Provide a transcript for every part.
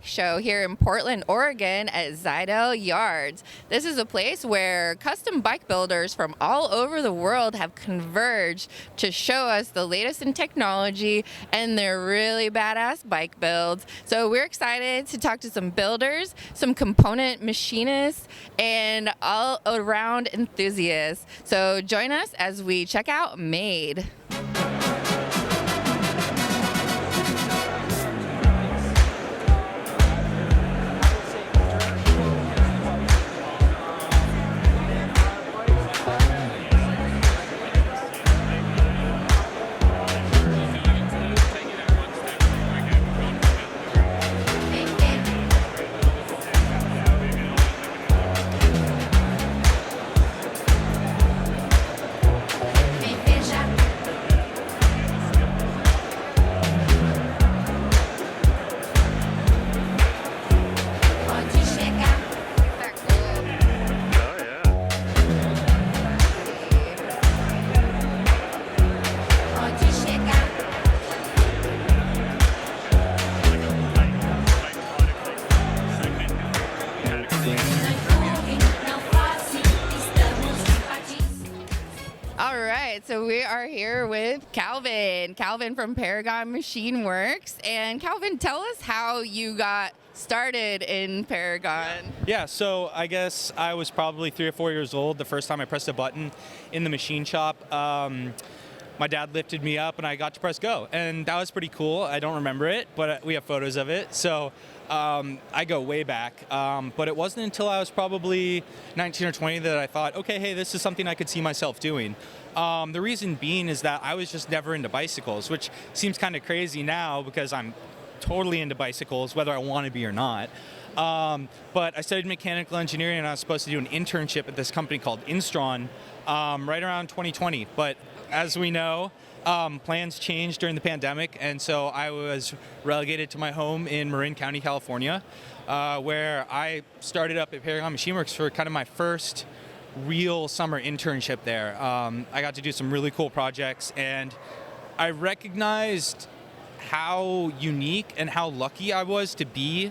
bike show here in Portland, Oregon at Zidell Yards. This is a place where custom bike builders from all over the world have converged to show us the latest in technology and their really badass bike builds. So we're excited to talk to some builders, some component machinists, and all around enthusiasts. So join us as we check out Made. So we are here with Calvin from Paragon Machine Works. And Calvin, tell us how you got started in Paragon. Yeah, so I guess I was probably 3 or 4 years old the first time I pressed a button in the machine shop. My dad lifted me up and I got to press go, and that was pretty cool. I don't remember it, but we have photos of it. So I go way back, but it wasn't until I was probably 19 or 20 that I thought, okay, hey, this is something I could see myself doing. The reason being is that I was just never into bicycles, which seems kind of crazy now because I'm totally into bicycles, whether I want to be or not. But I studied mechanical engineering and I was supposed to do an internship at this company called Instron right around 2020. But as we know, plans changed during the pandemic, and so I was relegated to my home in Marin County, California, where I started up at Paragon Machine Works for kind of my first real summer internship there. I got to do some really cool projects, and I recognized how unique and how lucky I was to be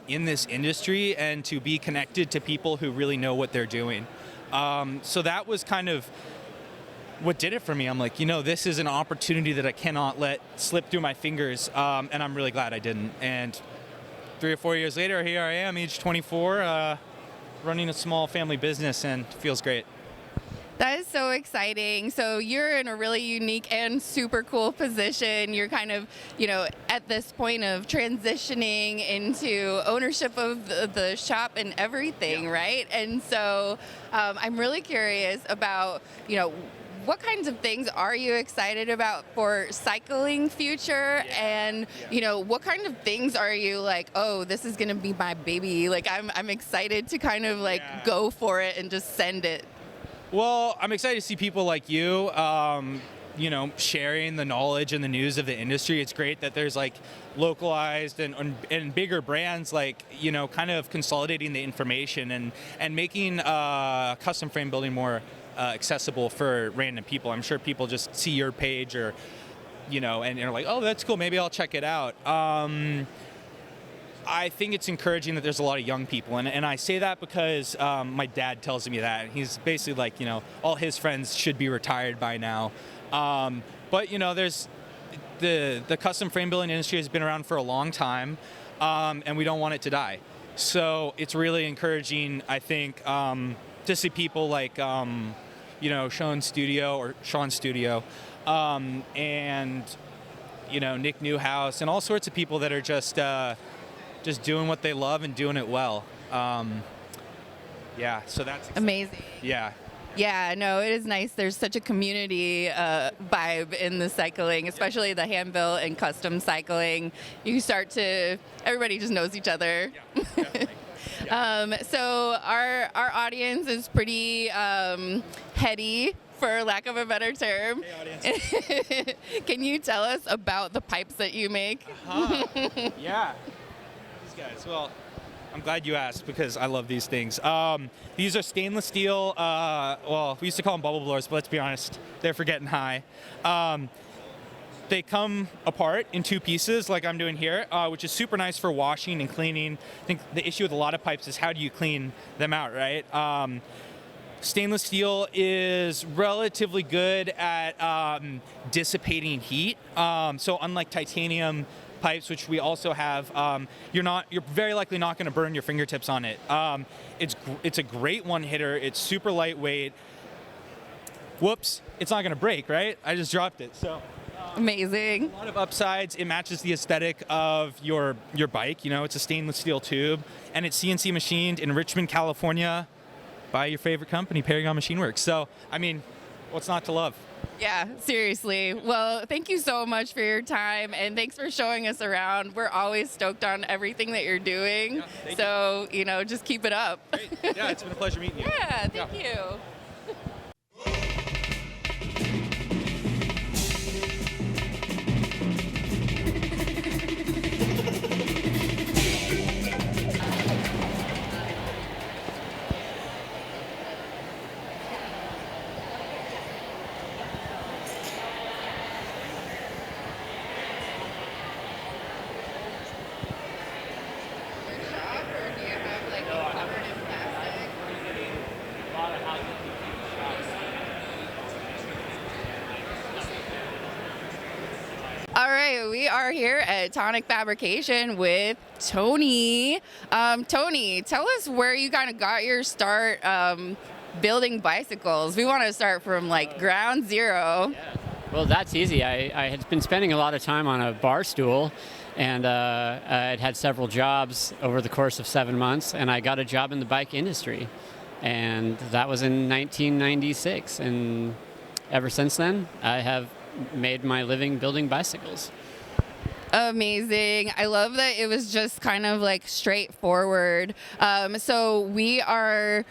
in this industry and to be connected to people who really know what they're doing. So that was kind of what did it for me. I'm like, this is an opportunity that I cannot let slip through my fingers, and I'm really glad I didn't. And 3 or 4 years later, here I am, age 24, running a small family business, and it feels great. That is so exciting. So you're in a really unique and super cool position. You're kind of, at this point of transitioning into ownership of the shop and everything, yeah. Right? And so I'm really curious about, what kinds of things are you excited about for cycling future? Yeah. And, what kind of things are you like, oh, this is going to be my baby. Like, I'm excited to kind of go for it and just send it. Well, I'm excited to see people like you, sharing the knowledge and the news of the industry. It's great that there's localized and bigger brands kind of consolidating the information and making custom frame building more accessible for random people. I'm sure people just see your page or, and they're like, oh, that's cool. Maybe I'll check it out. I think it's encouraging that there's a lot of young people, and I say that because my dad tells me that. He's basically like, all his friends should be retired by now. But there's the custom frame building industry has been around for a long time, and we don't want it to die. So it's really encouraging, I think, to see people like Sean's Studio, and Nick Newhouse, and all sorts of people that are just doing what they love and doing it well. So that's amazing. Yeah, no, it is nice. There's such a community vibe in the cycling, especially the hand built and custom cycling. Everybody just knows each other. Yeah, definitely. Yeah. So our audience is pretty heady, for lack of a better term. Hey, audience. Can you tell us about the pipes that you make? Yeah. These guys. Well, I'm glad you asked because I love these things. These are stainless steel. We used to call them bubble blowers, but let's be honest, they're for getting high. they come apart in 2 pieces like I'm doing here, which is super nice for washing and cleaning. I think the issue with a lot of pipes is how do you clean them out, right? Stainless steel is relatively good at dissipating heat. So unlike titanium pipes, which we also have, you're very likely not going to burn your fingertips on it. It's a great one hitter. It's super lightweight. Whoops, it's not going to break, right? I just dropped it. So amazing. a lot of upsides. It matches the aesthetic of your bike. You know, it's a stainless steel tube, and it's CNC machined in Richmond, California, by your favorite company, Paragon Machine Works. So, I mean, what's not to love? Yeah, seriously. Well, thank you so much for your time, and thanks for showing us around. We're always stoked on everything that you're doing. Yeah, so, you know, just keep it up. Great. Yeah, it's been a pleasure meeting you. Yeah, thank you. All right, we are here at Tonic Fabrication with Tony. Tony, tell us where you kind of got your start building bicycles. We want to start from like ground zero. Yeah. Well, that's easy. I had been spending a lot of time on a bar stool, and I'd had several jobs over the course of 7 months, and I got a job in the bike industry. And that was in 1996. And ever since then, I have made my living building bicycles. Amazing. I love that it was just kind of like straightforward. So we're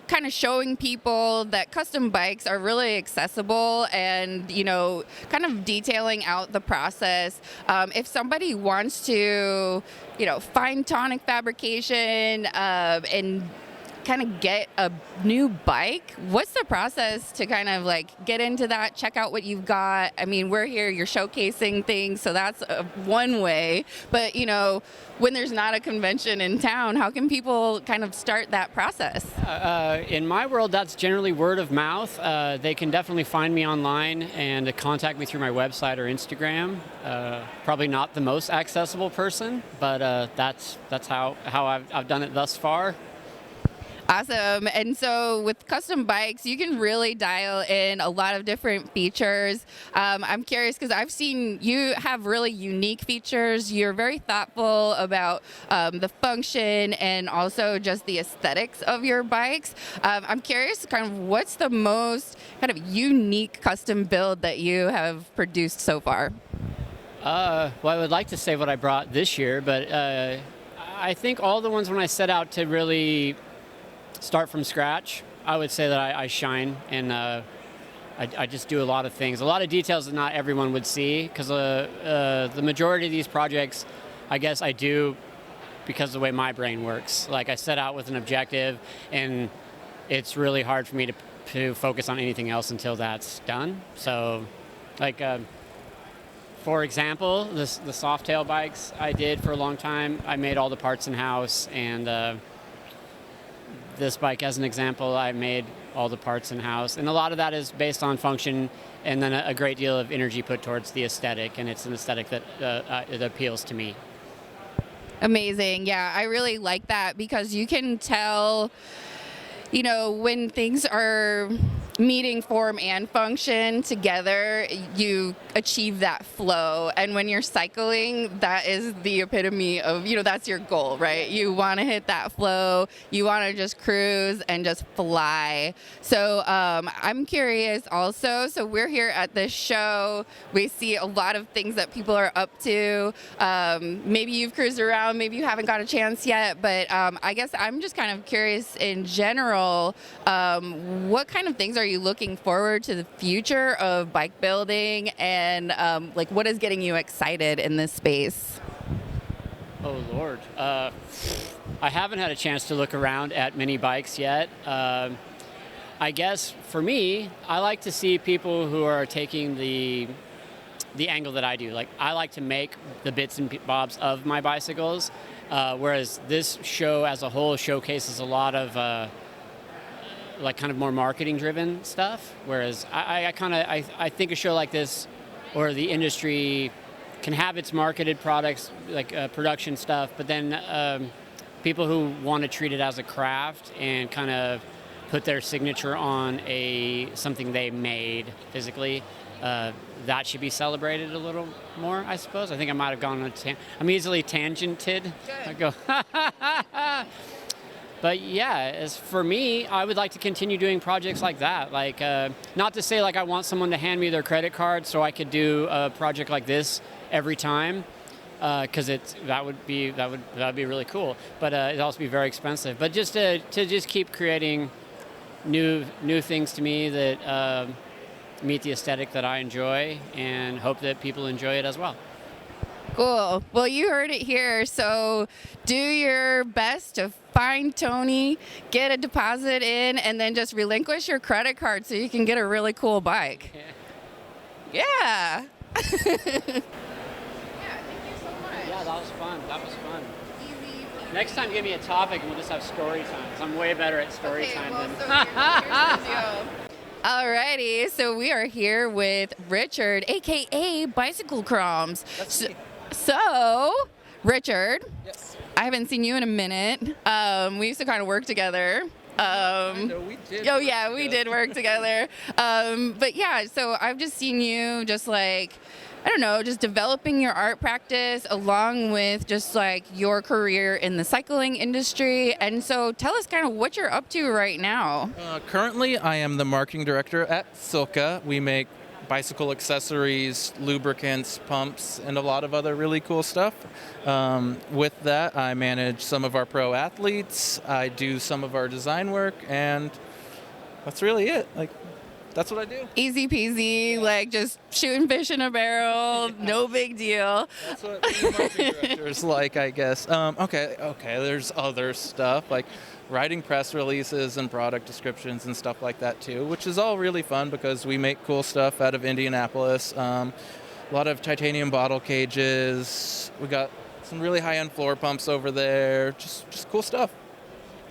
kind of showing people that custom bikes are really accessible and, you know, kind of detailing out the process. If somebody wants to, you know, find Tonic Fabrication and kind of get a new bike, what's the process to kind of like get into that, check out what you've got? I mean, we're here, you're showcasing things, so that's one way. But, you know, when there's not a convention in town, how can people kind of start that process? In my world, that's generally word of mouth. They can definitely find me online and contact me through my website or Instagram. Probably not the most accessible person, but that's how I've done it thus far. Awesome. And so with custom bikes, you can really dial in a lot of different features. I'm curious because I've seen you have really unique features. You're very thoughtful about the function and also just the aesthetics of your bikes. I'm curious kind of what's the most kind of unique custom build that you have produced so far? Well, I would like to say what I brought this year, but I think all the ones when I set out to really start from scratch, I would say that I shine, and I just do a lot of things, a lot of details that not everyone would see, because the majority of these projects, I guess I do because of the way my brain works. Like, I set out with an objective, and it's really hard for me to focus on anything else until that's done. So, like, for example, the Softail bikes I did for a long time, I made all the parts in-house, and this bike, as an example, I made all the parts in-house, and a lot of that is based on function, and then a great deal of energy put towards the aesthetic, and it's an aesthetic that it appeals to me. Amazing. Yeah, I really like that because you can tell, you know, when things are meeting form and function together, you achieve that flow. And when you're cycling, that is the epitome of, you know, that's your goal, right? You want to hit that flow. You want to just cruise and just fly. So I'm curious also, so we're here at this show. We see a lot of things that people are up to. Maybe you've cruised around, maybe you haven't got a chance yet, but I guess I'm just kind of curious in general, what kind of things are you looking forward to the future of bike building, and like what is getting you excited in this space? Oh Lord, I haven't had a chance to look around at mini bikes yet. I guess for me, I like to see people who are taking the the angle that I do. Like, I like to make the bits and bobs of my bicycles, whereas this show as a whole showcases a lot of like kind of more marketing driven stuff. Whereas I think a show like this, or the industry, can have its marketed products, like production stuff, but then people who want to treat it as a craft and kind of put their signature on something they made physically, that should be celebrated a little more, I suppose. I think I might have gone on I'm easily tangented. Good. I go, but yeah, as for me, I would like to continue doing projects like that. Like, not to say like I want someone to hand me their credit card so I could do a project like this every time, because that would be really cool. But it'd also be very expensive. But just to just keep creating new things to me that meet the aesthetic that I enjoy, and hope that people enjoy it as well. Cool. Well, you heard it here. So do your best to find Tony, get a deposit in, and then just relinquish your credit card so you can get a really cool bike. Yeah. Yeah, thank you so much. Yeah, that was fun. Easy. Next time, give me a topic and we'll just have story time. 'Cause I'm way better at story time well, than. so here's the deal. Alrighty, so we are here with Richard, aka Bicycle Crumbs. So, Richard, Yes. I haven't seen you in a minute. We used to kind of work together. I know we did. Oh yeah, we did work together. But yeah, so I've just seen you just like, I don't know, just developing your art practice along with just like your career in the cycling industry. And so tell us kind of what you're up to right now. Currently, I am the marketing director at Silca. We make bicycle accessories, lubricants, pumps, and a lot of other really cool stuff. With that, I manage some of our pro athletes. I do some of our design work, and that's really it. Like, that's what I do. Easy peasy, like just shooting fish in a barrel, no big deal. That's what being a marketing director is like, I guess. Okay, there's other stuff, like writing press releases and product descriptions and stuff like that too, which is all really fun because we make cool stuff out of Indianapolis. A lot of titanium bottle cages. We got some really high-end floor pumps over there. Just cool stuff.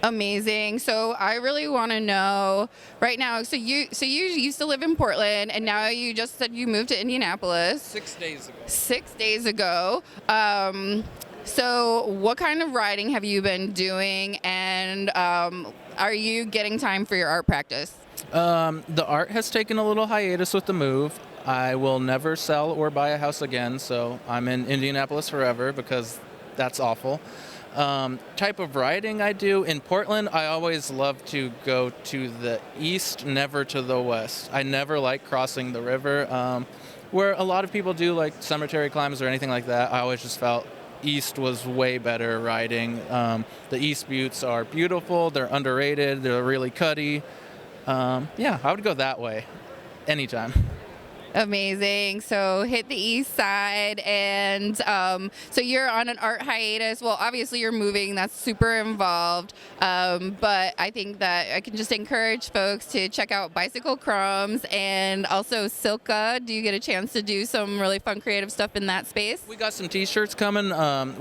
Amazing. So I really want to know right now. So you used to live in Portland, and now you just said you moved to Indianapolis 6 days ago. 6 days ago. So what kind of riding have you been doing, and are you getting time for your art practice? The art has taken a little hiatus with the move. I will never sell or buy a house again, so I'm in Indianapolis forever because that's awful. Type of riding I do in Portland, I always love to go to the east, never to the west. I never like crossing the river. Where a lot of people do like cemetery climbs or anything like that, I always just felt east was way better riding. The East Buttes are beautiful, they're underrated, they're really cutty. Yeah, I would go that way anytime. Amazing. So hit the east side, and so you're on an art hiatus. Well, obviously you're moving. That's super involved. But I think that I can just encourage folks to check out Bicycle Crumbs and also Silca. Do you get a chance to do some really fun creative stuff in that space? We got some t-shirts coming.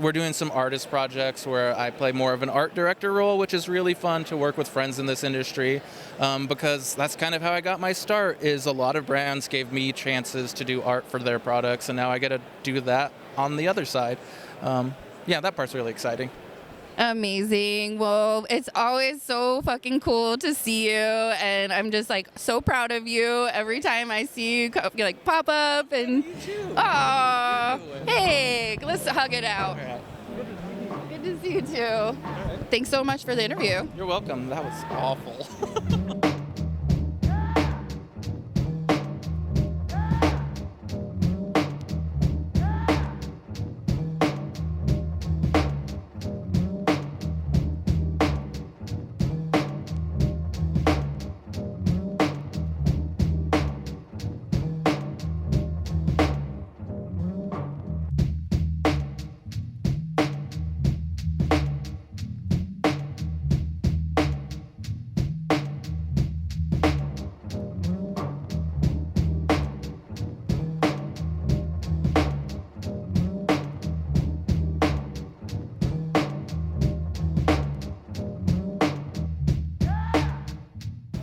We're doing some artist projects where I play more of an art director role, which is really fun to work with friends in this industry, because that's kind of how I got my start. Is a lot of brands gave me chances to do art for their products, and now I get to do that on the other side. Yeah, that part's really exciting. Amazing. Well, it's always so fucking cool to see you, and I'm just like so proud of you every time I see you like pop up and aw, hey, let's hug it out. Good to see you too. Thanks so much for the interview. You're welcome. That was awful.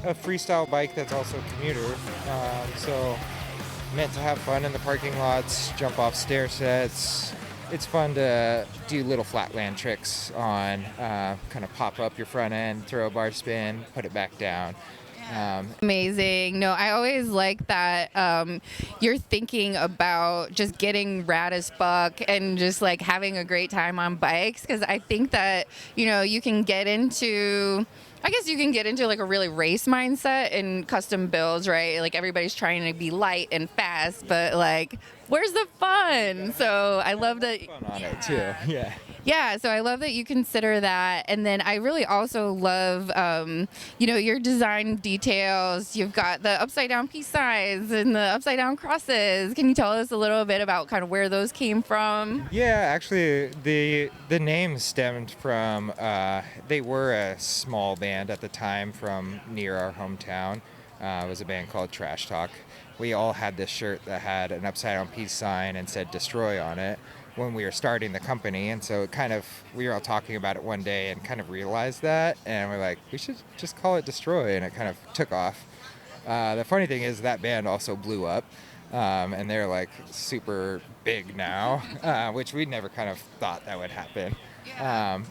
a freestyle bike that's also commuter. So meant to have fun in the parking lots, jump off stair sets. It's fun to do little flatland tricks on, kind of pop up your front end, throw a bar spin, put it back down. Amazing. No, I always like that you're thinking about just getting rad as fuck and just like having a great time on bikes, because I think that, you know, you can get into like a really race mindset in custom builds, right? Like everybody's trying to be light and fast, but like, where's the fun? So I love that. Fun on it too. Yeah. Yeah, so I love that you consider that. And then I really also love, your design details. You've got the upside down peace signs and the upside down crosses. Can you tell us a little bit about kind of where those came from? Yeah, actually, the name stemmed from, they were a small band at the time from near our hometown. It was a band called Trash Talk. We all had this shirt that had an upside down peace sign and said destroy on it when we were starting the company, and so we were all talking about it one day and kind of realized that, and we're like, we should just call it Destroy, and it kind of took off. The funny thing is that band also blew up, and they're like super big now, which we never kind of thought that would happen.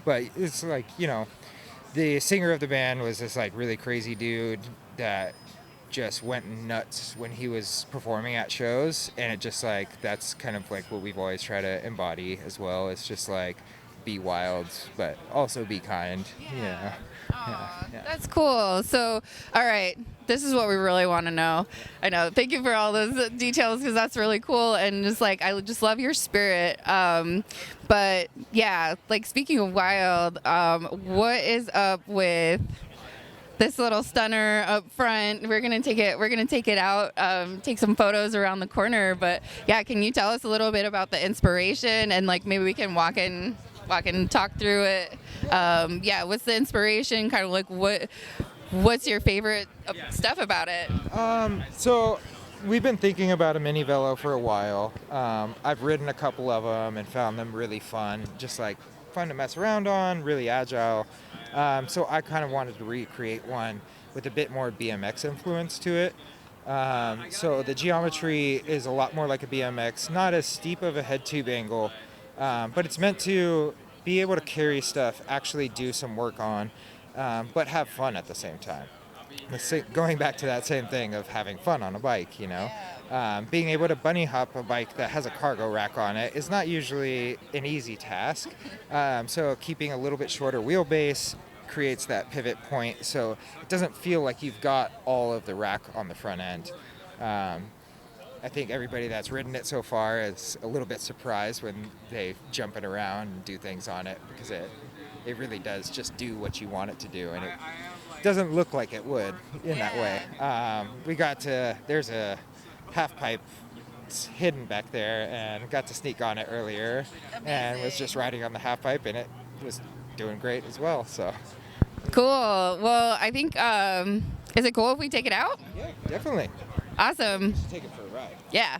But it's like, the singer of the band was this like really crazy dude that just went nuts when he was performing at shows, and it just like, that's kind of like what we've always tried to embody as well. It's just like, be wild but also be kind. Yeah. That's cool. So, all right, this is what we really want to know. I know. Thank you for all those details, because that's really cool, and just like, I just love your spirit. But yeah, like, speaking of wild, what is up with this little stunner up front? We're gonna take it out, take some photos around the corner. But yeah, can you tell us a little bit about the inspiration, and like maybe we can walk and talk through it? What's the inspiration? Kind of like what's your favorite stuff about it? So we've been thinking about a mini velo for a while. I've ridden a couple of them and found them really fun, just like fun to mess around on, really agile. So I kind of wanted to recreate one with a bit more BMX influence to it. So the geometry is a lot more like a BMX, not as steep of a head tube angle, but it's meant to be able to carry stuff, actually do some work on, but have fun at the same time. Going back to that same thing of having fun on a bike, being able to bunny hop a bike that has a cargo rack on it is not usually an easy task. So keeping a little bit shorter wheelbase creates that pivot point, so it doesn't feel like you've got all of the rack on the front end. I think everybody that's ridden it so far is a little bit surprised when they jump it around and do things on it, because it really does just do what you want it to do, and it doesn't look like it would in that way. There's a half pipe hidden back there, and got to sneak on it earlier. Amazing. And was just riding on the half pipe, and it was doing great as well. So cool. Well, I think is it cool if we take it out? Yeah, definitely. Awesome. Just take it for a ride. Yeah.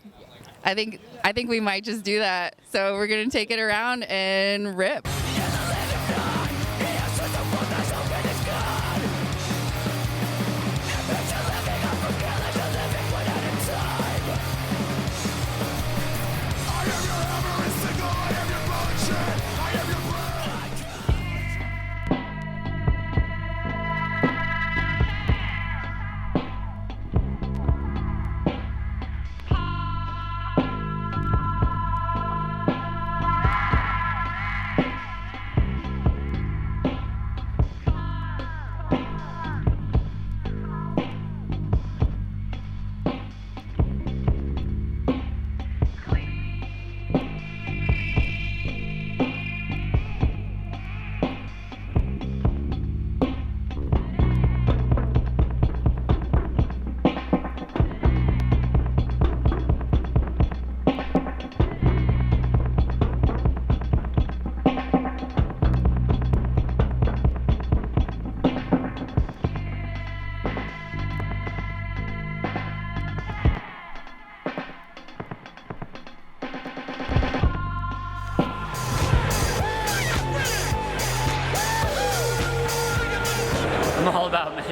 I think we might just do that. So we're gonna take it around and rip.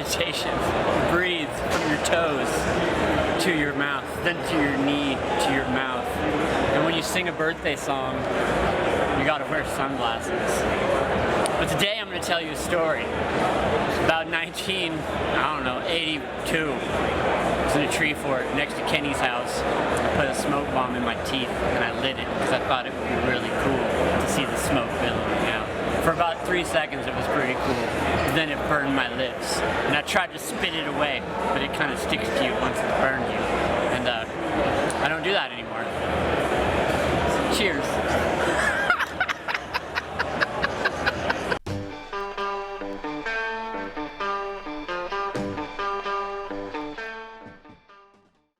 meditation. Breathe from your toes to your mouth, then to your knee, to your mouth. And when you sing a birthday song, you gotta wear sunglasses. But today I'm gonna tell you a story. About 82. I was in a tree fort next to Kenny's house. I put a smoke bomb in my teeth and I lit it because I thought it would be really cool to see the smoke billowing out. For about 3 seconds it was pretty cool. But then it burned my lips. And I tried to spit it away, but it kind of sticks to you once it's burned you. And I don't do that anymore.